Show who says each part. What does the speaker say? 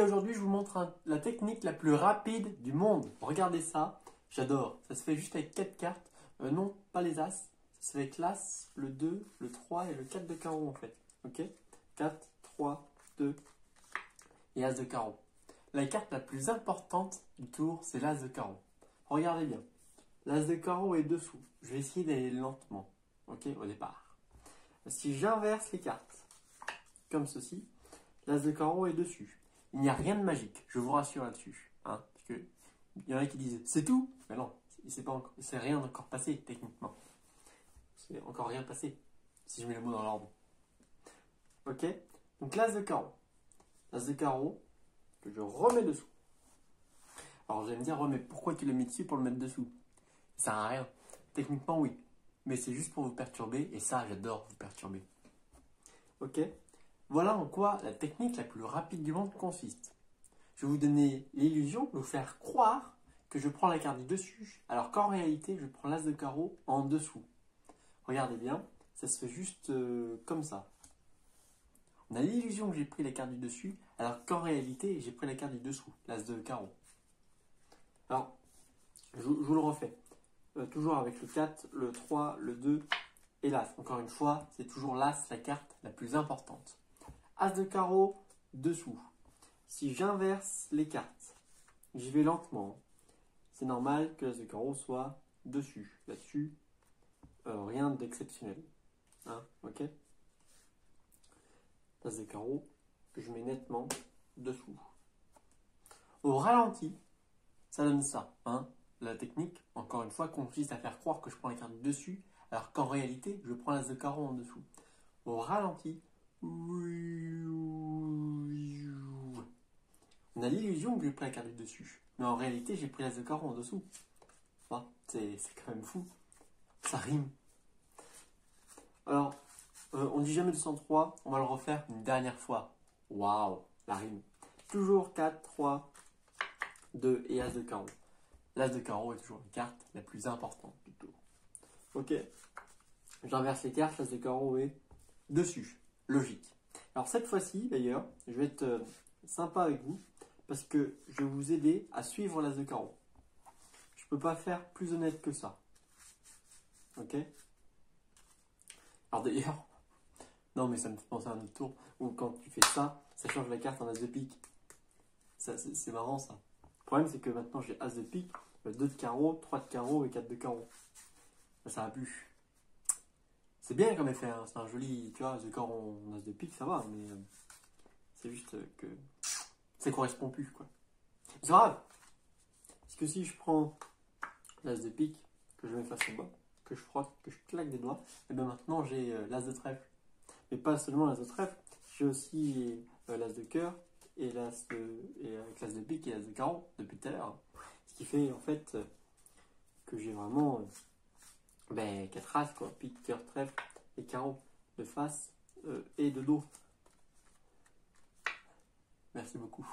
Speaker 1: Aujourd'hui, je vous montre la technique la plus rapide du monde. Regardez ça, j'adore. Ça se fait juste avec 4 cartes. Non, pas les As. Ça se fait avec l'As, le 2, le 3 et le 4 de carreau en fait. Ok, 4, 3, 2 et As de carreau. La carte la plus importante du tour, c'est l'As de carreau. Regardez bien. L'As de carreau est dessous. Je vais essayer d'aller lentement. Ok, au départ. Si j'inverse les cartes, comme ceci, l'As de carreau est dessus. Il n'y a rien de magique, je vous rassure là-dessus. Hein, parce que il y en a qui disent c'est tout. Mais non, c'est rien encore passé techniquement. C'est encore rien passé, si je mets le mot dans l'ordre. Ok, donc l'As de carreau. L'As de carreau que je remets dessous. Alors vous allez me dire, ouais, mais pourquoi tu l'as mis dessus pour le mettre dessous? Ça sert à rien. Techniquement, oui. Mais c'est juste pour vous perturber, et ça, j'adore vous perturber. Ok? Voilà en quoi la technique la plus rapide du monde consiste. Je vais vous donner l'illusion de vous faire croire que je prends la carte du dessus, alors qu'en réalité, je prends l'As de carreau en dessous. Regardez bien, ça se fait juste comme ça. On a l'illusion que j'ai pris la carte du dessus, alors qu'en réalité, j'ai pris la carte du dessous, l'As de carreau. Alors, je vous le refais. Toujours avec le 4, le 3, le 2 et l'As. Encore une fois, c'est toujours l'As, la carte la plus importante. As de carreau, dessous. Si j'inverse les cartes, j'y vais lentement. C'est normal que l'As de carreau soit dessus. Là-dessus, rien d'exceptionnel. Hein, ok? L'As de carreau que je mets nettement dessous. Au ralenti, ça donne ça. Hein? La technique, encore une fois, consiste à faire croire que je prends les cartes dessus, alors qu'en réalité, je prends l'As de carreau en dessous. Au ralenti, on a l'illusion que j'ai pris la carte du dessus, mais en réalité, j'ai pris l'As de carreau en dessous. Enfin, c'est quand même fou. Ça rime. Alors, on dit jamais 203, on va le refaire une dernière fois. Waouh, la rime. Toujours 4, 3, 2 et As de carreau. L'As de carreau est toujours la carte la plus importante du tour. Ok, j'inverse les cartes, l'As de carreau est dessus. Logique. Alors cette fois-ci, d'ailleurs, je vais être sympa avec vous parce que je vais vous aider à suivre l'As de carreau. Je ne peux pas faire plus honnête que ça. Ok? Alors d'ailleurs, non mais ça me fait penser à un autre tour où quand tu fais ça, ça change la carte en As de pique. C'est marrant ça. Le problème c'est que maintenant j'ai As de pique, 2 de carreau, 3 de carreau et 4 de carreau. Ça a plus. C'est bien comme effet, hein. C'est un joli, tu vois, As de carreau en As de pique, ça va, mais c'est juste que ça correspond plus quoi. C'est grave. Parce que si je prends l'As de pique, que je mets face au bas, que je frotte, que je claque des doigts, et bien maintenant j'ai l'As de trèfle. Mais pas seulement l'As de trèfle, j'ai aussi l'As de cœur et avec l'As de pique et l'As de carreau depuis tout à l'heure. Ce qui fait en fait que j'ai vraiment 4 As quoi, pique, cœur, trèfle et carreau de face et de dos. Merci beaucoup.